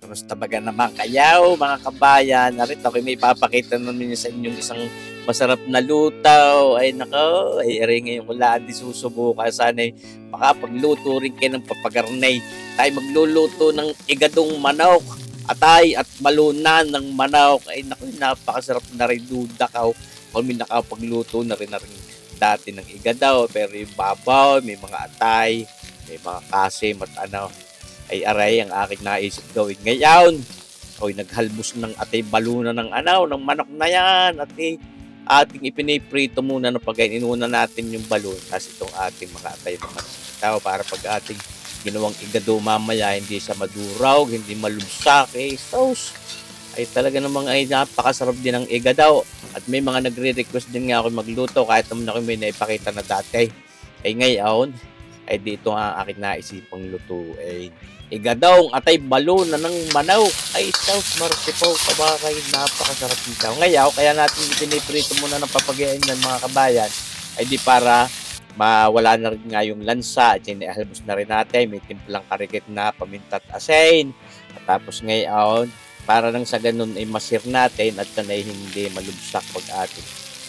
Kamusta baga naman kayaw, mga kabayan? Narito ako'y may ipapakita naman sa inyong isang masarap na lutaw. Ay nako, ay ere ngayon ko lang di susubukan. Sana'y makapagluto rin kayo ng papagarnay. Tayo magluluto ng igadong manok. Atay at malunan ng manok. Ay nako, napakasarap na rin duda ka. Kung may nakapagluto na rin dati ng igadaw. Pero yung babaw, may mga atay, may mga kasim at ano ay aray ang aking naisip gawin ngayon. Ako'y naghalbos ng atay baluna ng ng manok na yan. At ating ipiniprito muna na pag inuna natin yung balon. Tapos itong ating mga atay ng manok. Tao para pag ating ginawang igado mamaya, hindi siya maduraw, hindi malubsak. Sauce ay talaga namang ay napakasarap din ng igadaw. At may mga nagre-request din nga ako magluto kahit naman ako may naipakita na dati. Ay ngayon, ay dito ang aking naisipang luto ay igadong atay baluna ng manaw. Ay sauce marsipaw kabakay, napakasarap nito. Ngayon, kaya natin piniprito muna ng papagayan ng mga kabayan ay di para mawala na rin nga yung lansa at sinihalbos na rin natin. May timplang karikit na paminta at asin. At tapos ngayon, para nang sa ganun ay masir natin at kanay hindi malubsak pag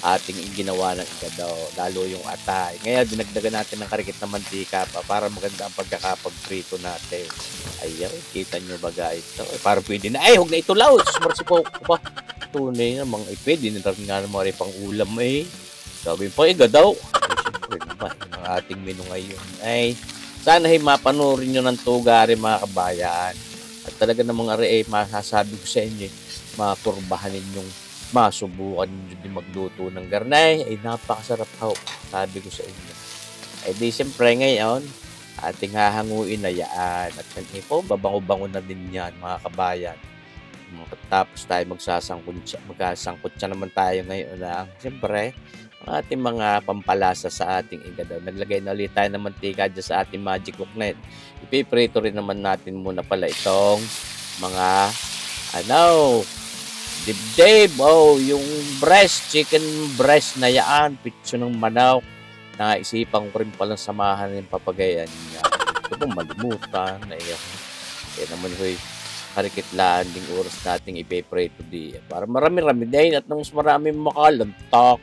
ating ginawa ng igadaw, lalo yung atay. Ngayon, dinagdagan natin ng karikit na mantika para maganda ang pagkakapagprito natin. Ayan, kita nyo ba guys? Para pwede na. Ay, huwag na ito lao. Marsi po ba? Tunay na mga pwede na rin nga naman rin pang ulam eh. Sabi pa, igadaw. Ay, siyempre naman, ang ating menu ngayon. Ay, sana ay mapanoorin nyo ng tugari mga kabayan. At talaga namang ari masasabi ko sa inyo, makurbahan ninyong masubukan nyo din magluto ng garnay. Ay napakasarap ho, sabi ko sa inyo. Ay di siyempre ngayon, ating hahanguin na yan. At yan po, babango-bango na din yan mga kabayan. Tapos tayo magsasangkot siya naman tayo ngayon lang. Siyempre, ang ating mga pampalasa sa ating igadaw. Naglagay na ulit tayo ng mantika dyan sa ating magic cooknet. Ipiprito rin naman natin muna pala itong mga dibdib, yung chicken breast na yan, pitso ng manok. Naisipan ko rin palang samahan ng papagayan niya. Ito pong malimutan. Kaya naman hoy, karikitlaan ding oras nating ipiprito di. Para marami-rami din at nang maraming makalantak.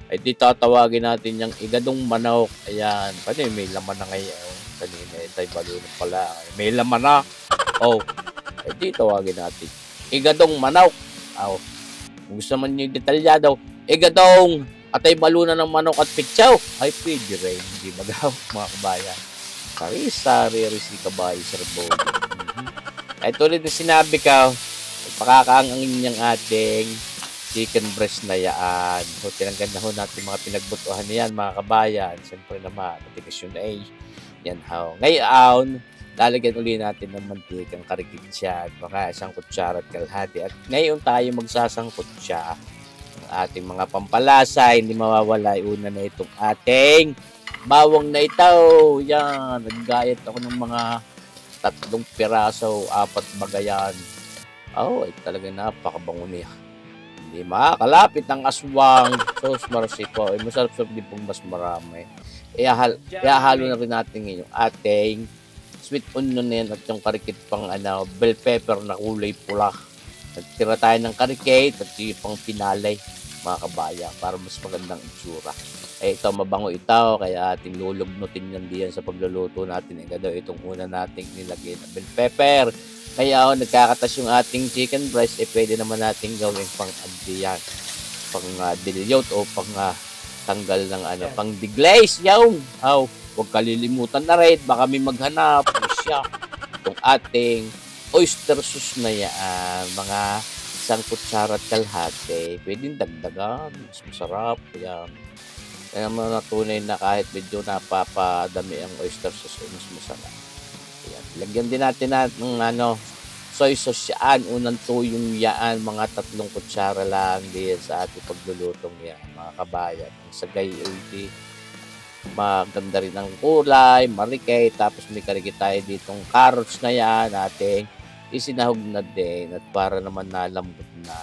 Ay di tatawagin natin yung igadong manok. Ayan, paano may laman na ngayon. Kanina tayo balunong pala. May laman na. Ay di tawagin natin igadong manok. Kung gusto man nyo detalyado, igadong atay baluna ng manok at pitsaw. Ay, pwede rin. Hindi magaw, mga kabayan. Sari-sari si kabayo, sir Bo. Ay, tulad na sinabi ka, pakakaangangin niyang ating chicken breast na yaan. Tinanggan na ho natin mga pinagbutuhan niyan, mga kabayan. Siyempre naman, matigas yun ay. Yan ho. Ngayon, lalagyan uli natin ng mantikang karikit siya at baka isang kutsara at kalahati. At ngayon tayo magsasangkot siya ng ating mga pampalasa. Hindi mawawala. Una na itong ating bawang na ito. Yan. Naggayat ako ng mga 3 piraso, 4 bagayan. Ay talaga napakabango niya. Hindi makakalapit ang aswang. Sauce marsipaw. Masarap-sarap din pong mas marami. Ihahalo na rin natin ngayon ating sweet onion na yan at yung karikit pang bell pepper na kulay pula. Nagtira tayo ng karikit at yung pang pinalay, mga kabaya, para mas magandang itsura. Ito mabango ito, kaya ating lulugnutin yan diyan sa pagluluto natin. Daw itong una nating nilagay na bell pepper. Kaya nagkakatas yung ating chicken breast, pwede naman nating gawin pang adiyan, pang diliyot o pang tanggal ng pang deglaze. Huwag kalilimutan na rin, baka may maghanap siya. Itong ating oyster sauce na yan, mga 1 kutsara at kalahati. Pwedeng dagdagan, mas masarap. Yan. Kaya natunay na kahit medyo napapadami ang oyster sauce, mas masarap. Yan. Lagyan din natin ng soy sauce yan. Unang tuyong yan, mga 3 kutsara lang din sa ating paglulutong yan, mga kabayan. Ang sagay ulti, maganda rin ang kulay, marikay, tapos may karikit tayo ditong carrots na yan, ating isinahog na din at para naman nalambot na.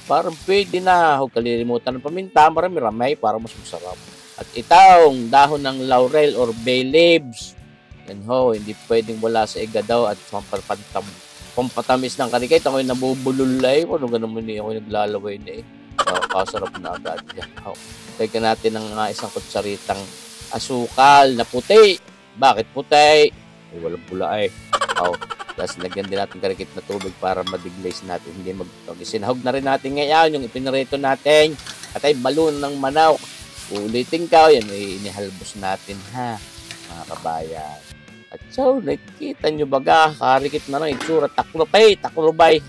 Parang pwede na. Huwag kalilimutan ng paminta, marami-ramay para mas masarap. At itong dahon ng laurel or bay leaves, Yan ho, hindi pwedeng wala sa igadaw at pampatamis ng karikit. Ako'y nabubululay. Ano ganun mo niya ako'y naglalaway na eh. Kasarap na agad. Yan ho. Teka natin ng isang kutsaritang asukal na puti. Bakit puti? Ay, walang pula eh. Tapos lagyan din natin karikit na tubig para madiglaze natin. Hindi magtog. Sinahog na rin natin ngayon yung ipinarito natin. At ay balon ng manok. Ulitin ka. Yan ay inihalbos natin ha. Mga kabayan. At so, nakikita nyo baga, karikit na lang itsura, taklubay,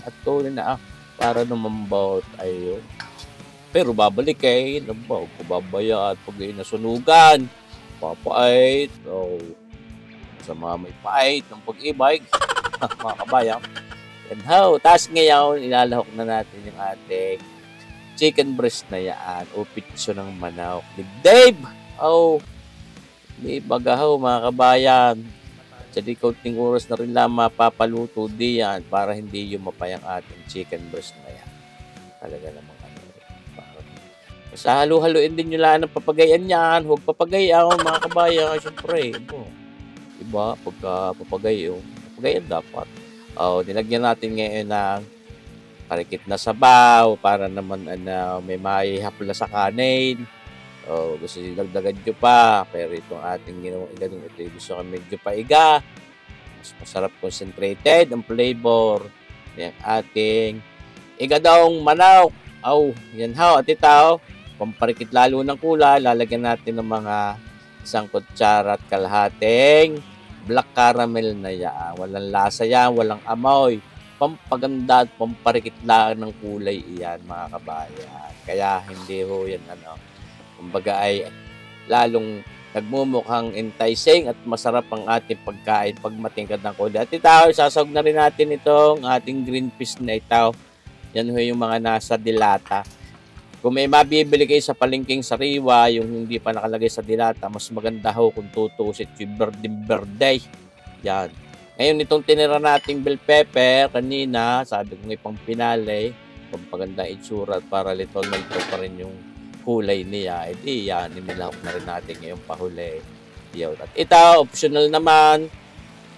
at tuloy na para lumambot. Ayun. Pero babalik eh, huwag ko babaya at pag nasunugan, papait, sa mga may pait ng pag-ibig, mga kabayan. And how, taas ngayon, ilalahok na natin yung ating chicken breast na yan, o pitso ng manok. Big Dave! Di bagahaw mga kabayan. Jadi kaunting oras na rin lang mapapaluto diyan para hindi yumapay ang ating chicken breast na yan. Talaga namang sa halo-haloin din nyo lang ng papagayan yan. Huwag papagayaw mga kabayan. Siyempre, diba? Pagka papagayaw, papagayan dapat. Nilagyan natin ngayon ng karikit na sabaw para naman may maihapla sa kanin. Gusto nyo dagdagan nyo pa, pero itong ating ginawang igadong ito, gusto ko medyo paiga. Mas masarap concentrated ang flavor ng ating igadong manok. Yan ho, at ito, pamparikit lalo ng kulay, lalagyan natin ng mga isang kutsara at kalahating black caramel na yan. Walang lasa yan, walang amoy. Pampaganda at pamparikit lang ng kulay iyan, mga kabayan. Kaya hindi ho yan kumbaga ay lalong nagmumukhang enticing at masarap ang ating pagkain pag matingkad ng kulay. At ito, sasawag na rin natin itong ating green peas na ito. Yan ho yung mga nasa dilata. Kung may mabibili kayo sa palengking sariwa, yung hindi pa nakalagay sa dilata, mas maganda ho kung tutusit yung berde. Yan. Ngayon, itong tinira nating bell pepper kanina, sabi ko nga pang pinalay, pampaganda itsura para little na ito pa rin yung kulay niya. Yan, inilahok na rin natin ngayong pahuli. At ito, optional naman.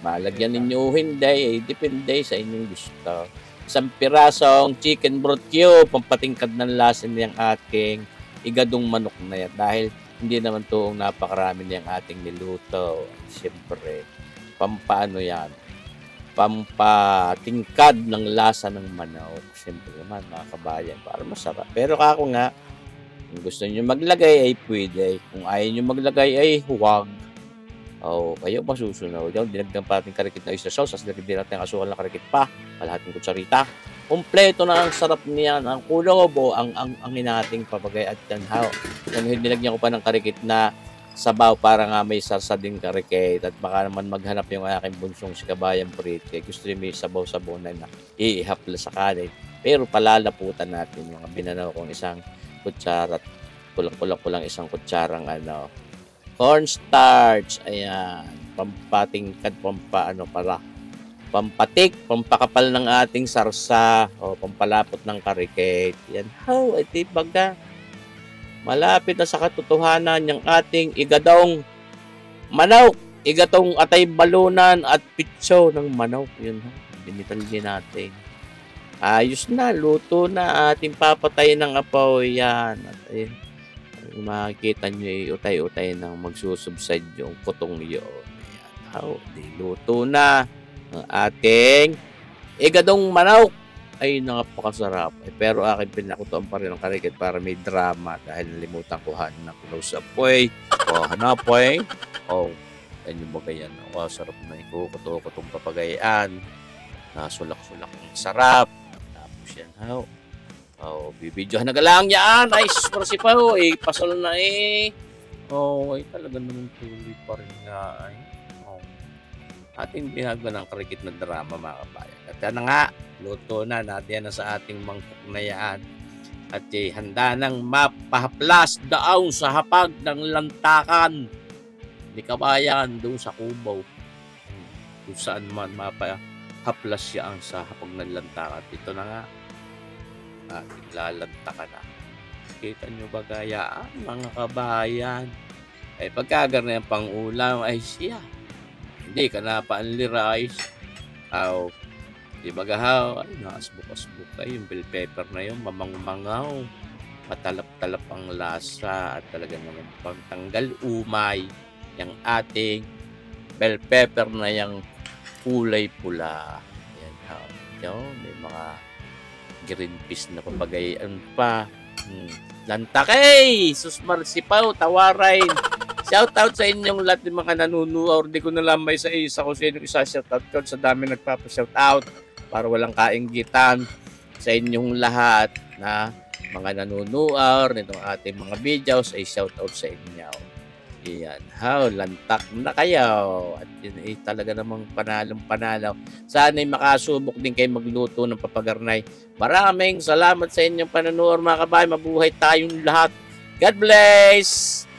Malagyan ninyo hindi, depende sa inyong gusto. Isang pirasong chicken broth cube, pampatingkad ng lasa niyang ating igadong manok na yan. Dahil hindi naman ito napakarami niyang ating niluto. Siyempre, pampaano yan? Pampatingkad ng lasa ng manok. Siyempre naman, mga kabayan, para masarap. Pero ako nga, kung gusto nyo maglagay ay pwede. Kung ayaw nyo maglagay ay huwag. Kayo pa susunod. Dinagdag pa natin karikit na oyster sauce. Tapos dinagdag natin ang asukal na karikit pa. Kalahating kutsarita. Kompleto na ang sarap niyan. Ang kulob o ang nating papagay at tanhaw. Dinagyan ko pa ng karikit na sabaw para nga may sarsa din karikit. At baka naman maghanap yung aking bunsong si Kabayan Prit. Gusto niyo may sabaw-sabaw na iihapla sa kanin. Pero palalaputan natin yung binanaw kong isang kutsara, kulang isang kutsarang cornstarch. Ayan, pampatingkad, pampatik, pampakapal ng ating sarsa o pampalapot ng karikit. Yan how, iti baga malapit na sa katotohanan yung ating igadong manok, igatong atay balunan at pitso ng manok. Yun, binitalye natin. Ayos na, luto na, ating papatayin ng apoy. Yan. At ayun, makikita nyo utay-utay nang magsusubside yung putong niyo. Ayan. Luto na ang ating igadong manok. Ay, napakasarap. Pero akin pinakutuan pa rin ang karikit para may drama dahil nalimutan ko ng close-up. Hanapoy. Yan yung bagay yan. Sarap na ikukuto-kutong papagayaan. Nasulak-sulak ng sarap. Yan, bibidyohan na galang yan. Nice, marasi pa pasal na ay talaga naman tuloy pa rin nga ating binagawa ng karikit na drama, mga kabayan. At yan na nga, luto na natin na sa ating mangkok na yan. At handa nang mapahaplas daon sa hapag ng lantakan ni Kabayan doon sa Cubao. Kung saan man mapahaplas yan sa hapag ng lantakan. Ito na nga, lalanta ka na. Kita nyo ba gayaan, mga kabayan? Pagkagar na yung pang-ulam ay siya. Hindi ka na pa-only rice. Aw, di ba gahaw? Ay, naasbuk-asbuk kayo. Yung bell pepper na yun, mamang-mangaw. Matalap-talap ang lasa at talaga naman pagtanggal umay yung ating bell pepper na yung kulay pula. Yan, yun, may mga green peas na papagayan pa. Lantakay! Sus Marsipaw, tawaray! Shoutout sa inyong lahat ng mga nanunood. Di ko nalamay sa isa kung sino isa shoutout ko. Sa dami nagpapa-shoutout para walang kainggitan sa inyong lahat na mga nanunood nitong ating mga videos ay shoutout sa inyo. Iyan. Lantak na kayo. At yun ay talaga namang panalong-panalo. Sana'y makasubok din kayo magluto ng papagarnay. Maraming salamat sa inyong panonood mga kabayan. Mabuhay tayong lahat. God bless!